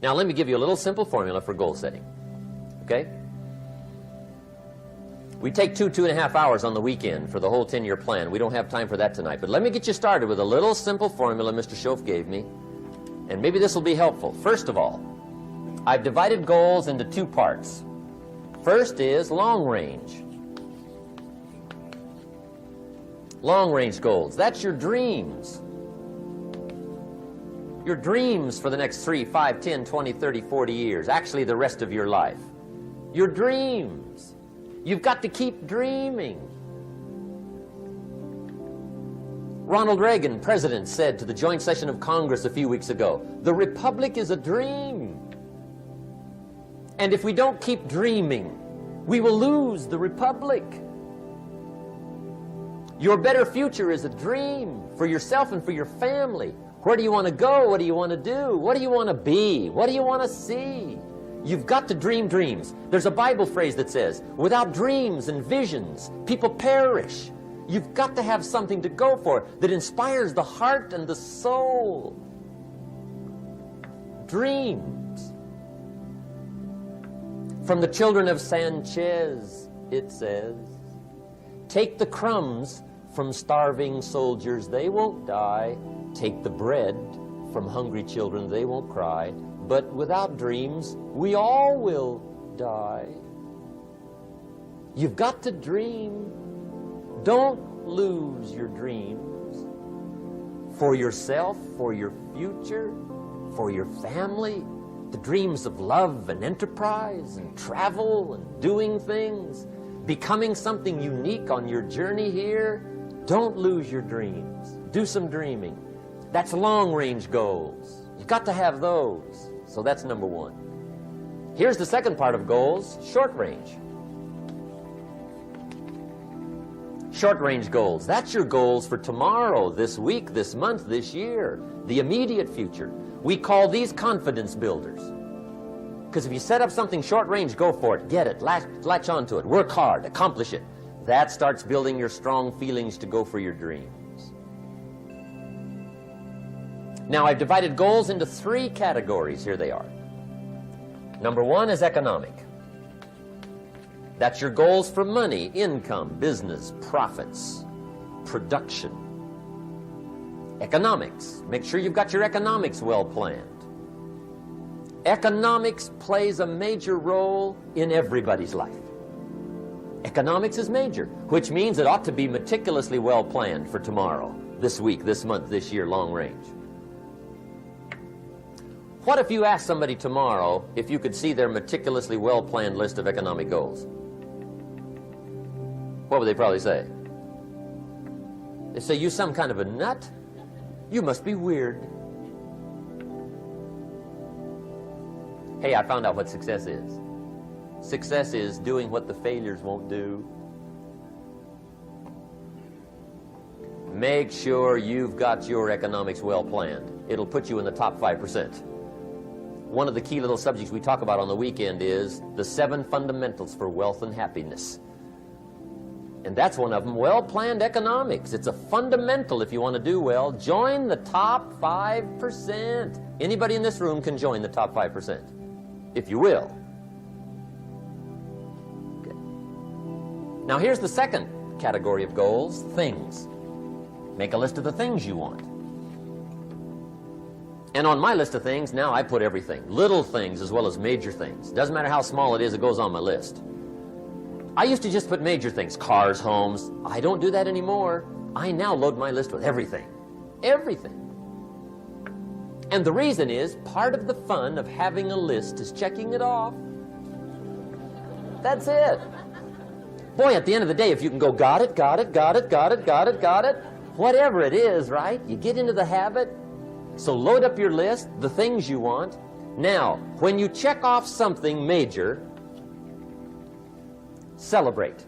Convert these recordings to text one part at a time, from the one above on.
Now, let me give you a little simple formula for goal setting. Okay? We take 2.5 hours on the weekend for the whole 10-year plan. We don't have time for that tonight. But let me get you started with a little simple formula Mr. Schoaf gave me. And maybe this will be helpful. First of all, I've divided goals into 2 parts. First is long range. Long range goals. That's your dreams. Your dreams for the next 3, 5, 10, 20, 30, 40 years. Actually, the rest of your life. Your dreams. You've got to keep dreaming. Ronald Reagan, president, said to the joint session of Congress a few weeks ago, "The Republic is a dream. And if we don't keep dreaming, we will lose the Republic." Your better future is a dream for yourself and for your family. Where do you want to go? What do you want to do? What do you want to be? What do you want to see? You've got to dream dreams. There's a Bible phrase that says, without dreams and visions, people perish. You've got to have something to go for that inspires the heart and the soul. Dreams. From the children of Sanchez, it says, take the crumbs from starving soldiers, they won't die. Take the bread from hungry children, they won't cry. But without dreams, we all will die. You've got to dream. Don't lose your dreams. For yourself, for your future, for your family. The dreams of love and enterprise and travel and doing things. Becoming something unique on your journey here. Don't lose your dreams. Do some dreaming. That's long-range goals. You've got to have those. So that's number 1. Here's the second part of goals, short range. Short-range goals. That's your goals for tomorrow, this week, this month, this year, the immediate future. We call these confidence builders. Because if you set up something short-range, go for it, get it, latch onto it, work hard, accomplish it. That starts building your strong feelings to go for your dreams. Now, I've divided goals into 3 categories. Here they are. Number 1 is economic. That's your goals for money, income, business, profits, production. Economics. Make sure you've got your economics well planned. Economics plays a major role in everybody's life. Economics is major, which means it ought to be meticulously well planned for tomorrow, this week, this month, this year, long range. What if you asked somebody tomorrow if you could see their meticulously well-planned list of economic goals? What would they probably say? They'd say, you some kind of a nut? You must be weird. Hey, I found out what success is. Success is doing what the failures won't do. Make sure you've got your economics well planned. It'll put you in the top 5%. One of the key little subjects we talk about on the weekend is the 7 fundamentals for wealth and happiness. And that's one of them, well-planned economics. It's a fundamental if you want to do well. Join the top 5%. Anybody in this room can join the top 5%, if you will. Okay. Now here's the second category of goals, things. Make a list of the things you want. And on my list of things, now I put everything. Little things as well as major things. Doesn't matter how small it is, it goes on my list. I used to just put major things, cars, homes. I don't do that anymore. I now load my list with everything. Everything. And the reason is, part of the fun of having a list is checking it off. That's it. Boy, at the end of the day, if you can go, got it, got it, got it, got it, got it, got it, whatever it is, right? You get into the habit. So load up your list, the things you want. Now, when you check off something major, celebrate.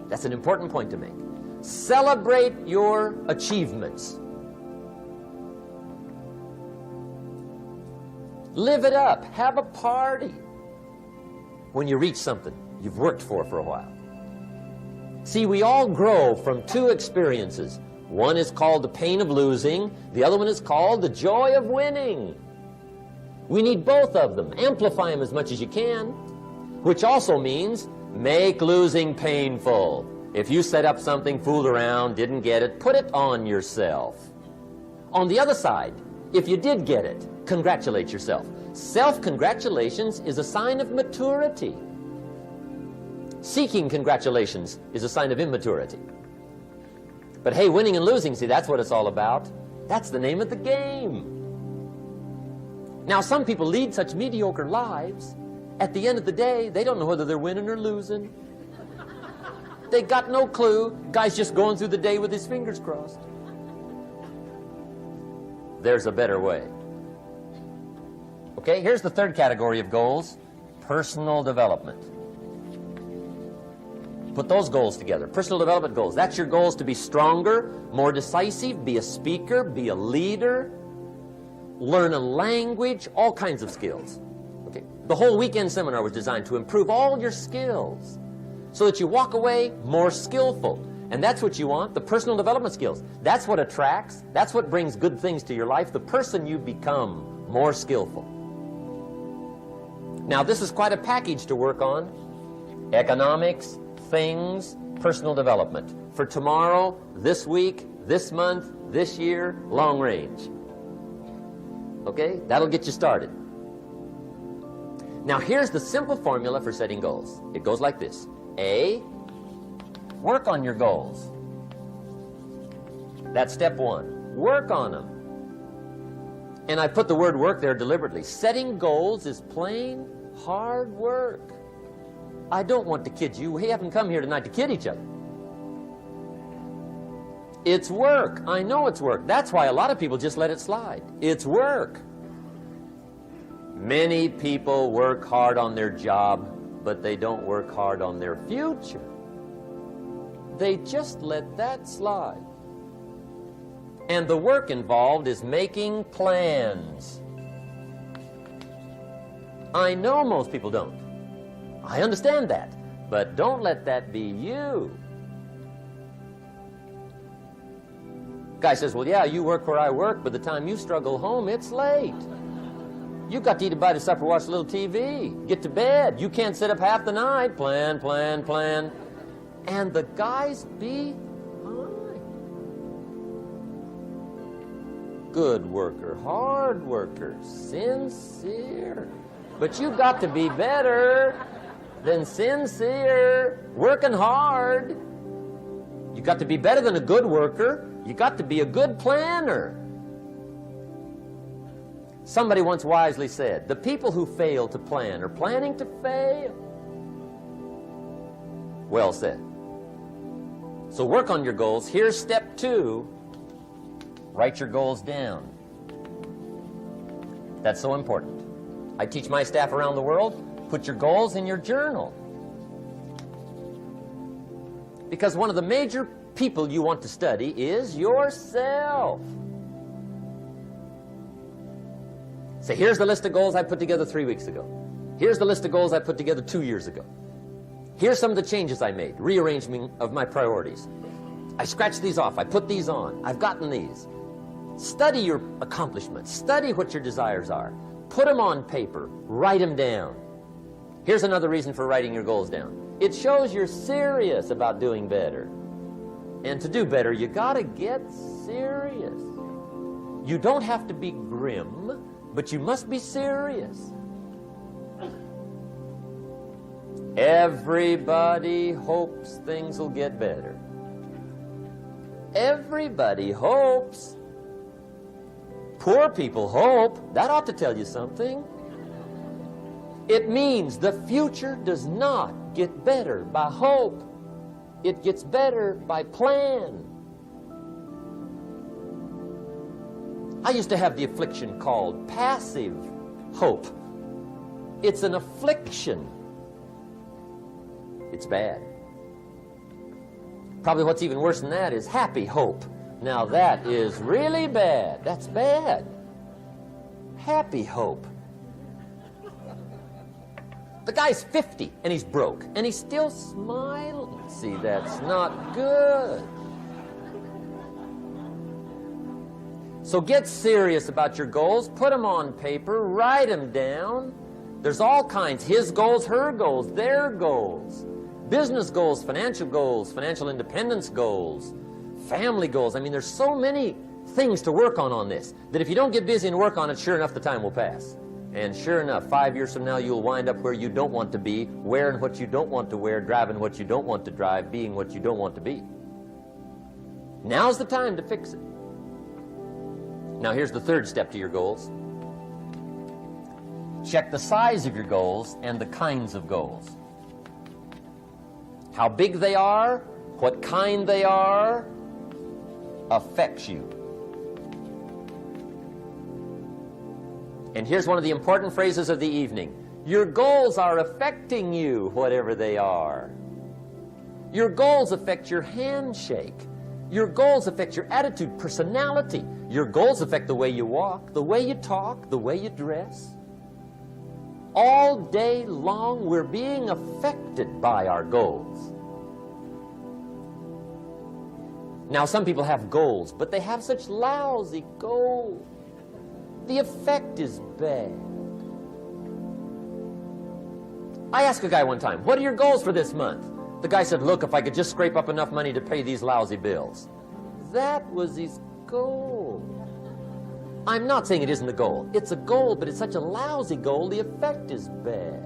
That's an important point to make. Celebrate your achievements. Live it up. Have a party when you reach something you've worked for a while. See, we all grow from 2 experiences. One is called the pain of losing. The other one is called the joy of winning. We need both of them. Amplify them as much as you can, which also means make losing painful. If you set up something, fooled around, didn't get it, put it on yourself. On the other side, if you did get it, congratulate yourself. Self-congratulations is a sign of maturity. Seeking congratulations is a sign of immaturity. But hey, winning and losing, see, that's what it's all about. That's the name of the game. Now, some people lead such mediocre lives, at the end of the day, they don't know whether they're winning or losing. They got no clue. Guy's just going through the day with his fingers crossed. There's a better way. Okay, here's the third category of goals: personal development. Put those goals together. Personal development goals. That's your goals to be stronger, more decisive, be a speaker, be a leader, learn a language, all kinds of skills. Okay, the whole weekend seminar was designed to improve all your skills so that you walk away more skillful. And that's what you want, the personal development skills. That's what attracts, that's what brings good things to your life, the person you become, more skillful. Now, this is quite a package to work on. Economics, things, personal development. For tomorrow, this week, this month, this year, long range. Okay, that'll get you started. Now, here's the simple formula for setting goals. It goes like this. A, work on your goals. That's step one. Work on them. And I put the word work there deliberately. Setting goals is plain hard work. I don't want to kid you. We haven't come here tonight to kid each other. It's work. I know it's work. That's why a lot of people just let it slide. It's work. Many people work hard on their job, but they don't work hard on their future. They just let that slide. And the work involved is making plans. I know most people don't. I understand that. But don't let that be you. Guy says, well, yeah, you work where I work. By the time you struggle home, it's late. You've got to eat a bite of supper, watch a little TV, get to bed. You can't sit up half the night. Plan, plan, plan. And the guy's behind. Good worker, hard worker, sincere. But you've got to be better than sincere, working hard. You've got to be better than a good worker. You've got to be a good planner. Somebody once wisely said, the people who fail to plan are planning to fail. Well said. So work on your goals. Here's step 2. Write your goals down. That's so important. I teach my staff around the world, put your goals in your journal. Because one of the major people you want to study is yourself. So here's the list of goals I put together 3 weeks ago. Here's the list of goals I put together 2 years ago. Here's some of the changes I made, rearrangement of my priorities. I scratched these off, I put these on, I've gotten these. Study your accomplishments, study what your desires are. Put them on paper, write them down. Here's another reason for writing your goals down. It shows you're serious about doing better. And to do better, you gotta get serious. You don't have to be grim, but you must be serious. Everybody hopes things will get better. Everybody hopes. Poor people hope. That ought to tell you something. It means the future does not get better by hope. It gets better by plan. I used to have the affliction called passive hope. It's an affliction. It's bad. Probably what's even worse than that is happy hope. Now that is really bad. That's bad. Happy hope. The guy's 50 and he's broke and he's still smiling. See, that's not good. So get serious about your goals. Put them on paper. Write them down. There's all kinds. His goals, her goals, their goals. Business goals, financial independence goals, family goals. I mean, there's so many things to work on this that if you don't get busy and work on it, sure enough, the time will pass. And sure enough, 5 years from now, you'll wind up where you don't want to be, wearing what you don't want to wear, driving what you don't want to drive, being what you don't want to be. Now's the time to fix it. Now, here's the third step to your goals. Check the size of your goals and the kinds of goals. How big they are, what kind they are, affects you. And here's one of the important phrases of the evening. Your goals are affecting you, whatever they are. Your goals affect your handshake. Your goals affect your attitude, personality. Your goals affect the way you walk, the way you talk, the way you dress. All day long, we're being affected by our goals. Now, some people have goals, but they have such lousy goals. The effect is bad. I asked a guy one time, what are your goals for this month? The guy said, look, if I could just scrape up enough money to pay these lousy bills. That was his goal. I'm not saying it isn't a goal. It's a goal, but it's such a lousy goal, the effect is bad.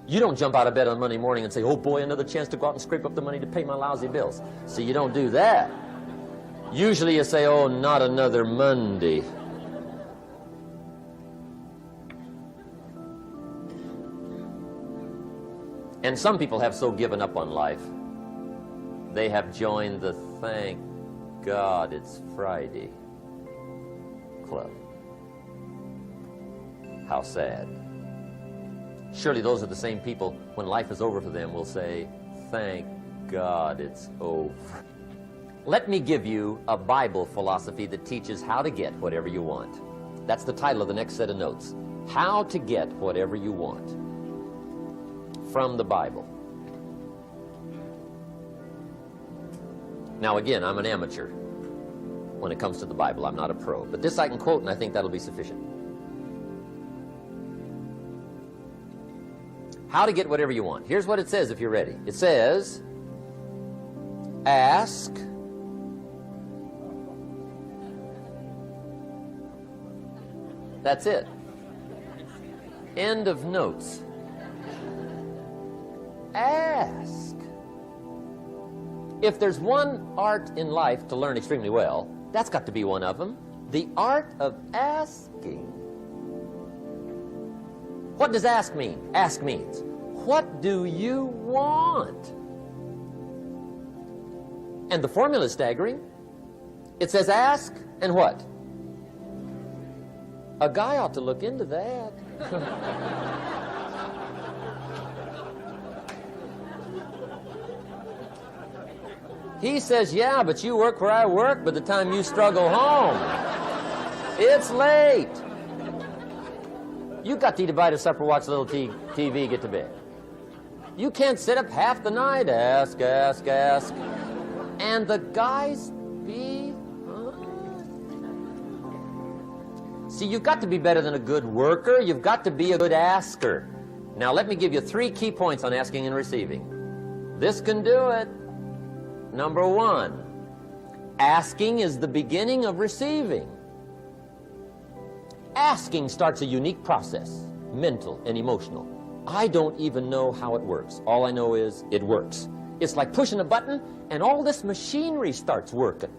You don't jump out of bed on Monday morning and say, oh boy, another chance to go out and scrape up the money to pay my lousy bills. See, you don't do that. Usually you say, oh, not another Monday. And some people have so given up on life, they have joined the thank God it's Friday club. How sad. Surely those are the same people, when life is over for them, will say, thank God it's over. Let me give you a Bible philosophy that teaches how to get whatever you want. That's the title of the next set of notes. How to get whatever you want. From the Bible. Now again, I'm an amateur when it comes to the Bible. I'm not a pro. But this I can quote, and I think that'll be sufficient. How to get whatever you want. Here's what it says if you're ready. It says, ask, that's it. End of notes. Ask. If there's one art in life to learn extremely well, that's got to be one of them. The art of asking. What does ask mean? Ask means, what do you want? And the formula is staggering. It says ask and what? A guy ought to look into that. He says, yeah, but you work where I work. By the time you struggle home, it's late. You got to eat a bite of supper, watch a little TV, get to bed. You can't sit up half the night. Ask, ask, ask. And the guys be... See, you've got to be better than a good worker. You've got to be a good asker. Now, let me give you 3 key points on asking and receiving. This can do it. Number 1, asking is the beginning of receiving. Asking starts a unique process, mental and emotional. I don't even know how it works. All I know is it works. It's like pushing a button and all this machinery starts working.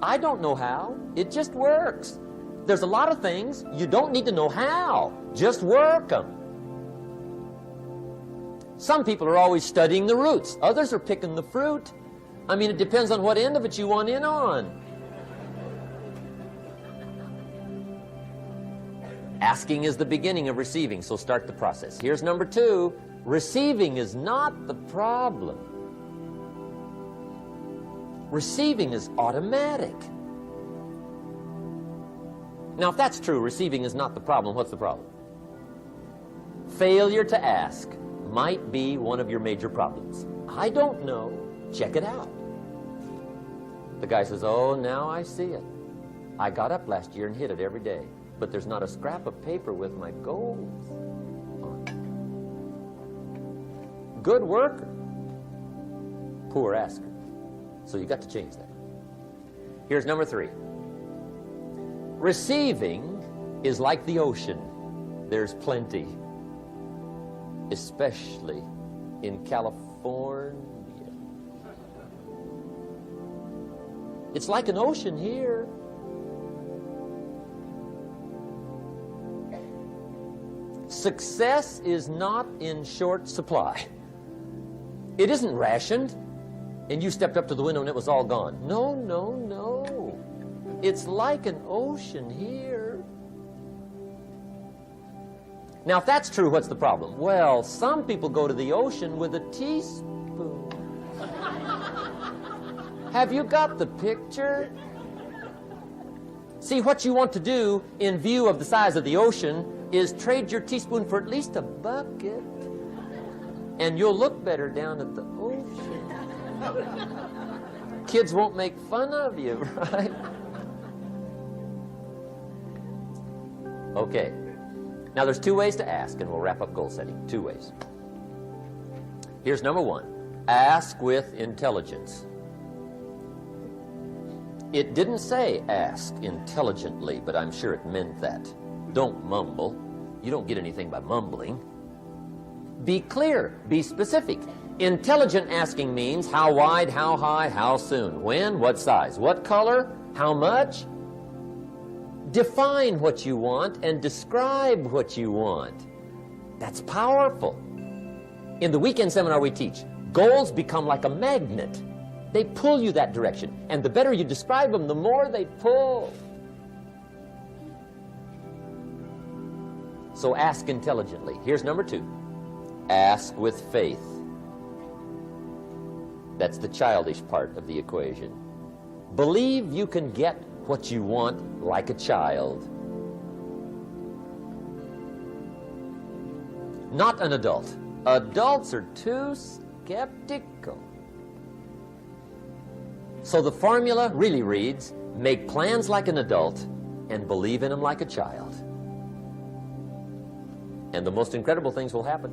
I don't know how. It just works. There's a lot of things you don't need to know how. Just work them. Some people are always studying the roots. Others are picking the fruit. I mean, it depends on what end of it you want in on. Asking is the beginning of receiving, so start the process. Here's number 2. Receiving is not the problem. Receiving is automatic. Now, if that's true, receiving is not the problem, what's the problem? Failure to ask might be one of your major problems. I don't know. Check it out. The guy says, oh, now I see it. I got up last year and hit it every day, but there's not a scrap of paper with my goals on it. Good worker, poor asker. So you got to change that. Here's number 3. Receiving is like the ocean. There's plenty, especially in California. It's like an ocean here. Success is not in short supply. It isn't rationed, and you stepped up to the window and it was all gone. No, no, no. It's like an ocean here. Now, if that's true, what's the problem? Well, some people go to the ocean with a teaspoon. Have you got the picture? See, what you want to do in view of the size of the ocean is trade your teaspoon for at least a bucket, and you'll look better down at the ocean. Kids won't make fun of you, right? Okay. Now, there's 2 ways to ask, and we'll wrap up goal setting. 2 ways. Here's number 1. Ask with intelligence. It didn't say ask intelligently, but I'm sure it meant that. Don't mumble. You don't get anything by mumbling. Be clear. Be specific. Intelligent asking means how wide, how high, how soon, when, what size, what color, how much. Define what you want and describe what you want. That's powerful. In the weekend seminar we teach, goals become like a magnet. They pull you that direction. And the better you describe them, the more they pull. So ask intelligently. Here's number 2. Ask with faith. That's the childish part of the equation. Believe you can get what you want like a child. Not an adult. Adults are too skeptical. So the formula really reads, make plans like an adult and believe in them like a child. And the most incredible things will happen.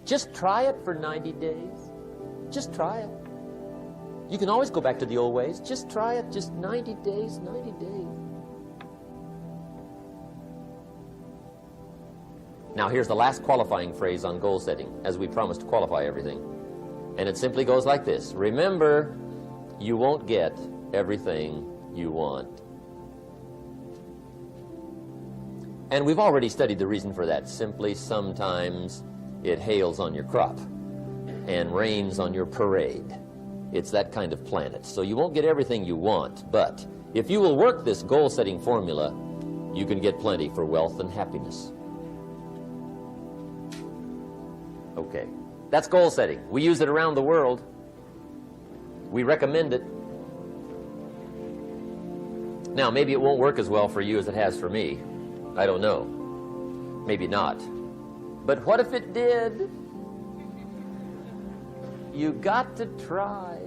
Just try it for 90 days. Just try it. You can always go back to the old ways. Just try it, just 90 days, 90 days. Now here's the last qualifying phrase on goal setting, as we promised to qualify everything. And it simply goes like this. Remember, you won't get everything you want. And we've already studied the reason for that. Simply, sometimes it hails on your crop and rains on your parade. It's that kind of planet. So you won't get everything you want, but if you will work this goal-setting formula, you can get plenty for wealth and happiness. Okay, that's goal setting. We use it around the world. We recommend it. Now, maybe it won't work as well for you as it has for me. I don't know. Maybe not. But what if it did? You got to try.